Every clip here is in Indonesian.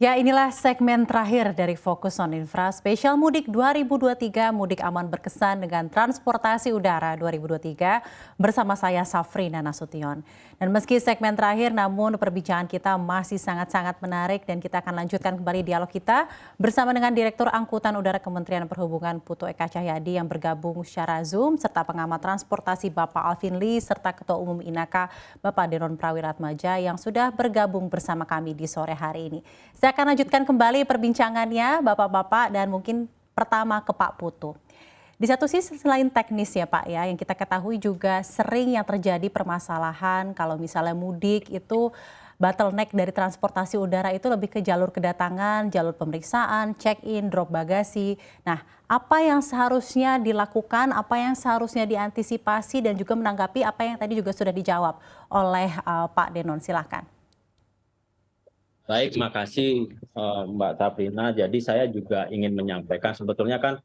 Ya, inilah segmen terakhir dari Fokus on Infra Spesial Mudik 2023, Mudik Aman Berkesan dengan Transportasi Udara 2023 bersama saya Safrina Nasution. Dan meski segmen terakhir, namun perbincangan kita masih sangat-sangat menarik dan kita akan lanjutkan kembali dialog kita bersama dengan Direktur Angkutan Udara Kementerian Perhubungan Putu Eka Cahyadi yang bergabung secara Zoom, serta pengamat transportasi Bapak Alvin Lee, serta Ketua Umum INAKA Bapak Denon Prawiratmaja yang sudah bergabung bersama kami di sore hari ini. Saya akan lanjutkan kembali perbincangannya Bapak-Bapak dan mungkin pertama ke Pak Putu. Di satu sisi selain teknis ya Pak ya, yang kita ketahui juga sering yang terjadi permasalahan kalau misalnya mudik itu bottleneck dari transportasi udara itu lebih ke jalur kedatangan, jalur pemeriksaan, check-in, drop bagasi. Nah, apa yang seharusnya dilakukan, apa yang seharusnya diantisipasi dan juga menanggapi apa yang tadi juga sudah dijawab oleh Pak Denon, silahkan. Baik, makasih Mbak Safrina. Jadi saya juga ingin menyampaikan sebetulnya kan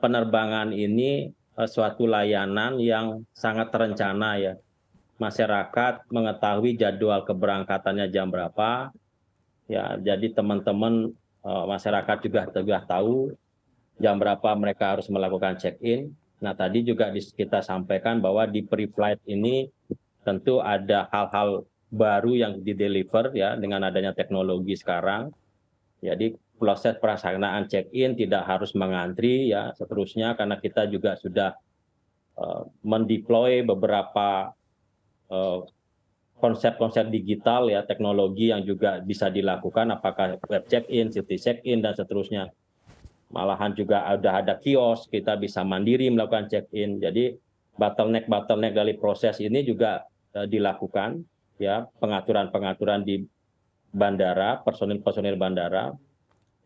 penerbangan ini suatu layanan yang sangat terencana ya. Masyarakat mengetahui jadwal keberangkatannya jam berapa. Ya, jadi teman-teman masyarakat juga tahu jam berapa mereka harus melakukan check-in. Nah, tadi juga kita sampaikan bahwa di pre-flight ini tentu ada hal-hal baru yang di-deliver ya dengan adanya teknologi sekarang. Jadi proses pelaksanaan check-in tidak harus mengantri ya seterusnya karena kita juga sudah mendeploy beberapa konsep-konsep digital ya teknologi yang juga bisa dilakukan apakah web check-in, city check-in dan seterusnya. Malahan juga ada kios, kita bisa mandiri melakukan check-in. Jadi bottleneck dari proses ini juga dilakukan ya pengaturan di bandara, personil bandara.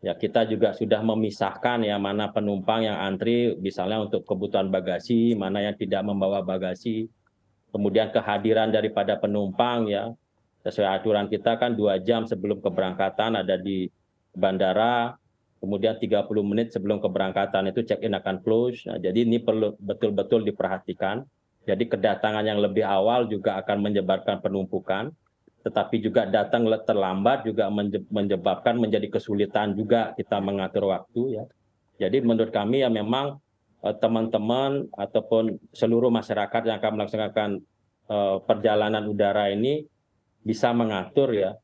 Ya, kita juga sudah memisahkan ya mana penumpang yang antri misalnya untuk kebutuhan bagasi, mana yang tidak membawa bagasi. Kemudian kehadiran daripada penumpang ya sesuai aturan kita kan 2 jam sebelum keberangkatan ada di bandara, kemudian 30 menit sebelum keberangkatan itu check-in akan close. Nah, jadi ini perlu betul-betul diperhatikan. Jadi kedatangan yang lebih awal juga akan menyebabkan penumpukan, tetapi juga datang terlambat juga menyebabkan menjadi kesulitan juga kita mengatur waktu ya. Jadi menurut kami ya memang teman-teman ataupun seluruh masyarakat yang akan melaksanakan perjalanan udara ini bisa mengatur ya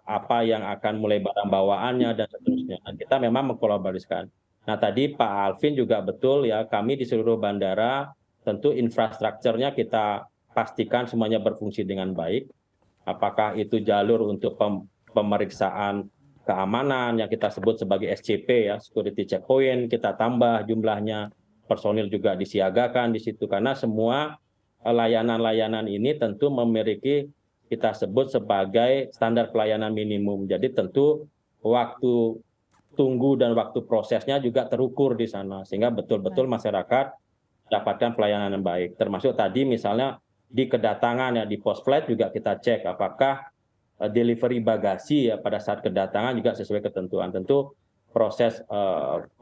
apa yang akan mulai barang bawaannya dan seterusnya. Dan kita memang mengkolaborasikan. Nah tadi Pak Alvin juga betul ya, kami di seluruh bandara tentu infrastrukturnya kita pastikan semuanya berfungsi dengan baik. Apakah itu jalur untuk pemeriksaan keamanan yang kita sebut sebagai SCP ya, security checkpoint, kita tambah jumlahnya, personil juga disiagakan di situ karena semua layanan-layanan ini tentu memiliki kita sebut sebagai standar pelayanan minimum. Jadi tentu waktu tunggu dan waktu prosesnya juga terukur di sana sehingga betul-betul masyarakat dapatkan pelayanan yang baik. Termasuk tadi misalnya di kedatangan ya di post flight juga kita cek apakah delivery bagasi ya pada saat kedatangan juga sesuai ketentuan. Tentu proses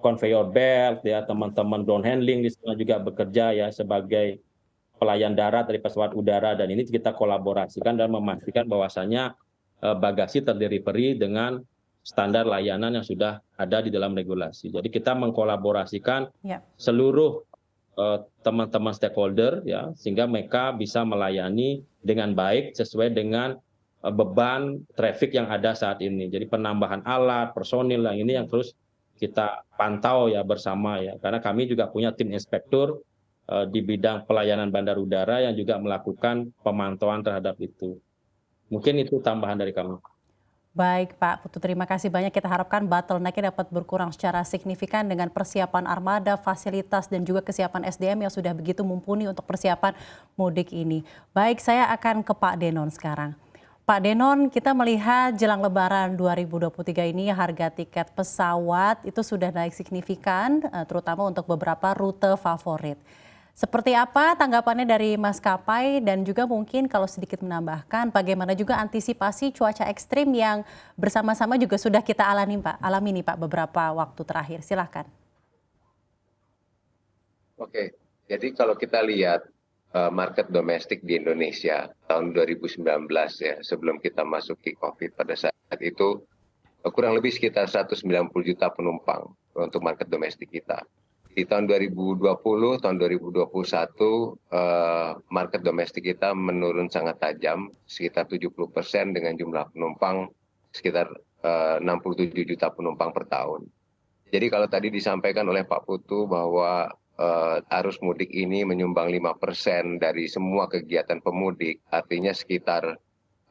conveyor belt ya teman-teman ground handling di sana juga bekerja ya sebagai pelayan darat dari pesawat udara dan ini kita kolaborasikan dan memastikan bahwasannya bagasi terdelivery dengan standar layanan yang sudah ada di dalam regulasi. Jadi kita mengkolaborasikan seluruh teman-teman stakeholder ya sehingga mereka bisa melayani dengan baik sesuai dengan beban traffic yang ada saat ini. Jadi penambahan alat, personil yang ini yang terus kita pantau ya bersama ya karena kami juga punya tim inspektur di bidang pelayanan bandar udara yang juga melakukan pemantauan terhadap itu. Mungkin itu tambahan dari kami. Baik Pak Putu, terima kasih banyak. Kita harapkan bottleneck-nya dapat berkurang secara signifikan dengan persiapan armada, fasilitas, dan juga kesiapan SDM yang sudah begitu mumpuni untuk persiapan mudik ini. Baik, saya akan ke Pak Denon sekarang. Pak Denon, kita melihat jelang Lebaran 2023 ini harga tiket pesawat itu sudah naik signifikan, terutama untuk beberapa rute favorit. Seperti apa tanggapannya dari maskapai dan juga mungkin kalau sedikit menambahkan bagaimana juga antisipasi cuaca ekstrim yang bersama-sama juga sudah kita alami nih Pak beberapa waktu terakhir. Silahkan. Oke, jadi kalau kita lihat market domestik di Indonesia tahun 2019 ya sebelum kita masuki COVID pada saat itu kurang lebih sekitar 190 juta penumpang untuk market domestik kita. Di tahun 2020, tahun 2021, market domestik kita menurun sangat tajam, sekitar 70% dengan jumlah penumpang sekitar 67 juta penumpang per tahun. Jadi kalau tadi disampaikan oleh Pak Putu bahwa arus mudik ini menyumbang 5% dari semua kegiatan pemudik, artinya sekitar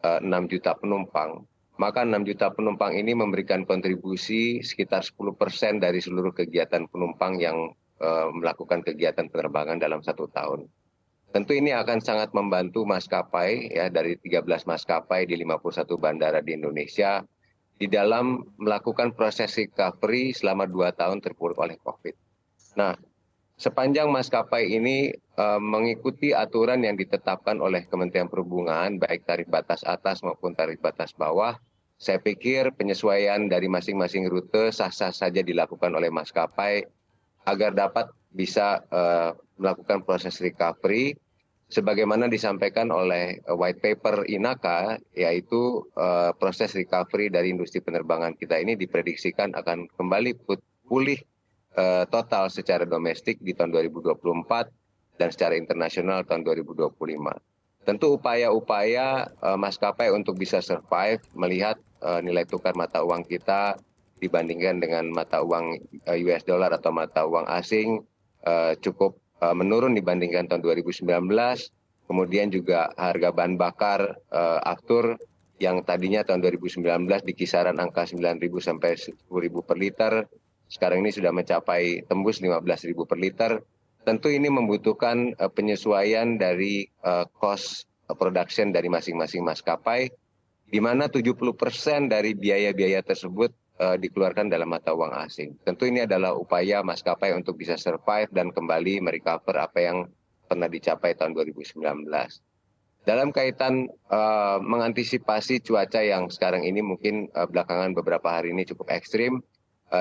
6 juta penumpang. Maka 6 juta penumpang ini memberikan kontribusi sekitar 10% dari seluruh kegiatan penumpang yang melakukan kegiatan penerbangan dalam 1 tahun. Tentu ini akan sangat membantu maskapai ya dari 13 maskapai di 51 bandara di Indonesia di dalam melakukan proses recovery selama 2 tahun terpuruk oleh COVID. Nah, sepanjang maskapai ini mengikuti aturan yang ditetapkan oleh Kementerian Perhubungan, baik tarif batas atas maupun tarif batas bawah, saya pikir penyesuaian dari masing-masing rute sah-sah saja dilakukan oleh maskapai agar dapat bisa melakukan proses recovery sebagaimana disampaikan oleh white paper INAKA, yaitu proses recovery dari industri penerbangan kita ini diprediksikan akan kembali pulih total secara domestik di tahun 2024 dan secara internasional tahun 2025. Tentu upaya-upaya maskapai untuk bisa survive melihat nilai tukar mata uang kita dibandingkan dengan mata uang US dollar atau mata uang asing cukup menurun dibandingkan tahun 2019. Kemudian juga harga bahan bakar aftur yang tadinya tahun 2019 di kisaran angka 9.000 sampai 10.000 per liter, sekarang ini sudah mencapai tembus 15.000 per liter. Tentu ini membutuhkan penyesuaian dari cost production dari masing-masing maskapai, di mana 70% dari biaya-biaya tersebut dikeluarkan dalam mata uang asing. Tentu ini adalah upaya maskapai untuk bisa survive dan kembali merecover apa yang pernah dicapai tahun 2019. Dalam kaitan mengantisipasi cuaca yang sekarang ini mungkin belakangan beberapa hari ini cukup ekstrim,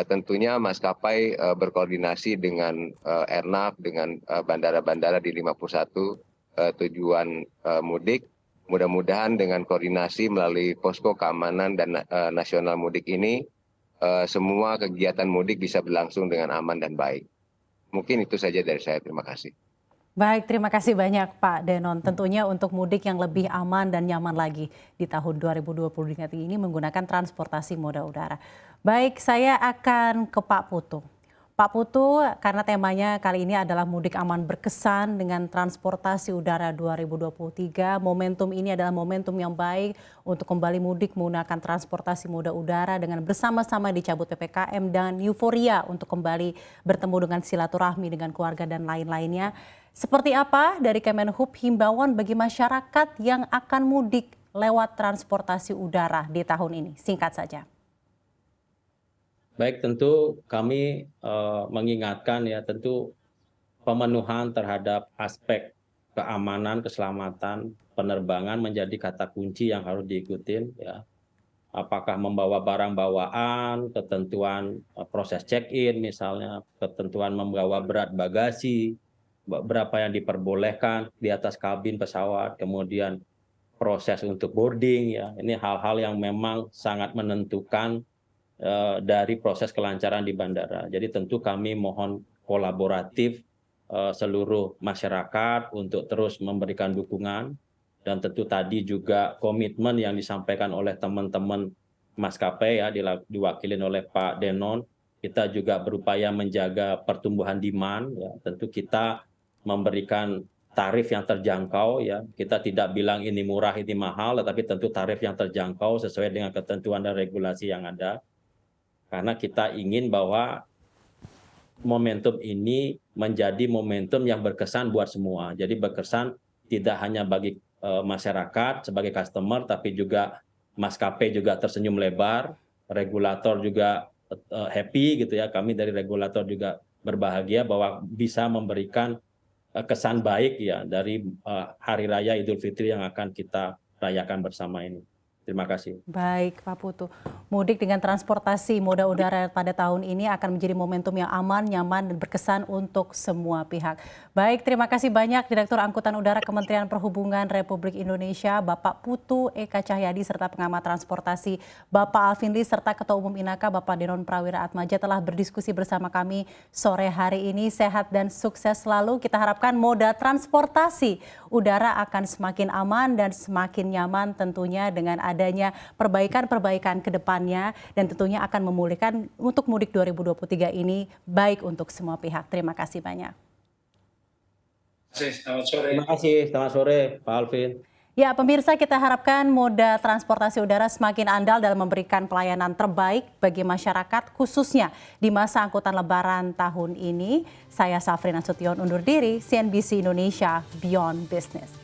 tentunya maskapai berkoordinasi dengan Airnav, dengan bandara-bandara di 51 tujuan mudik. Mudah-mudahan dengan koordinasi melalui posko keamanan dan nasional mudik ini, semua kegiatan mudik bisa berlangsung dengan aman dan baik. Mungkin itu saja dari saya. Terima kasih. Baik, terima kasih banyak Pak Denon. Tentunya untuk mudik yang lebih aman dan nyaman lagi di tahun 2020 ini menggunakan transportasi moda udara. Baik, saya akan ke Pak Putu. Pak Putu, karena temanya kali ini adalah mudik aman berkesan dengan transportasi udara 2023. Momentum ini adalah momentum yang baik untuk kembali mudik menggunakan transportasi moda udara dengan bersama-sama dicabut PPKM dan euforia untuk kembali bertemu dengan silaturahmi dengan keluarga dan lain-lainnya. Seperti apa dari Kemenhub himbauan bagi masyarakat yang akan mudik lewat transportasi udara di tahun ini? Singkat saja. Baik, tentu kami mengingatkan ya, tentu pemenuhan terhadap aspek keamanan, keselamatan penerbangan menjadi kata kunci yang harus diikutin ya. Apakah membawa barang bawaan, ketentuan proses check-in misalnya, ketentuan membawa berat bagasi, berapa yang diperbolehkan di atas kabin pesawat, kemudian proses untuk boarding ya. Ini hal-hal yang memang sangat menentukan dari proses kelancaran di bandara. Jadi tentu kami mohon kolaboratif seluruh masyarakat untuk terus memberikan dukungan, dan tentu tadi juga komitmen yang disampaikan oleh teman-teman maskapai ya, diwakilin oleh Pak Denon. Kita juga berupaya menjaga pertumbuhan demand ya. Tentu kita memberikan tarif yang terjangkau ya. Kita tidak bilang ini murah ini mahal, tetapi tentu tarif yang terjangkau sesuai dengan ketentuan dan regulasi yang ada. Karena kita ingin bahwa momentum ini menjadi momentum yang berkesan buat semua. Jadi berkesan tidak hanya bagi masyarakat sebagai customer, tapi juga maskapai juga tersenyum lebar, regulator juga happy gitu ya. Kami dari regulator juga berbahagia bahwa bisa memberikan kesan baik ya dari Hari Raya Idul Fitri yang akan kita rayakan bersama ini. Terima kasih. Baik, Pak Putu. Mudik dengan transportasi moda udara pada tahun ini akan menjadi momentum yang aman, nyaman, dan berkesan untuk semua pihak. Baik, terima kasih banyak Direktur Angkutan Udara Kementerian Perhubungan Republik Indonesia, Bapak Putu Eka Cahyadi, serta pengamat transportasi Bapak Alvin Lee, serta Ketua Umum Inaka Bapak Denon Prawira Atmaja telah berdiskusi bersama kami sore hari ini. Sehat dan sukses selalu. Kita harapkan moda transportasi udara akan semakin aman dan semakin nyaman tentunya dengan adanya perbaikan-perbaikan ke depannya dan tentunya akan memulihkan untuk mudik 2023 ini baik untuk semua pihak. Terima kasih banyak. Terima kasih, selamat sore Pak Alvin. Ya, pemirsa, kita harapkan moda transportasi udara semakin andal dalam memberikan pelayanan terbaik bagi masyarakat, khususnya di masa angkutan lebaran tahun ini. Saya Safrina Nasution undur diri, CNBC Indonesia Beyond Business.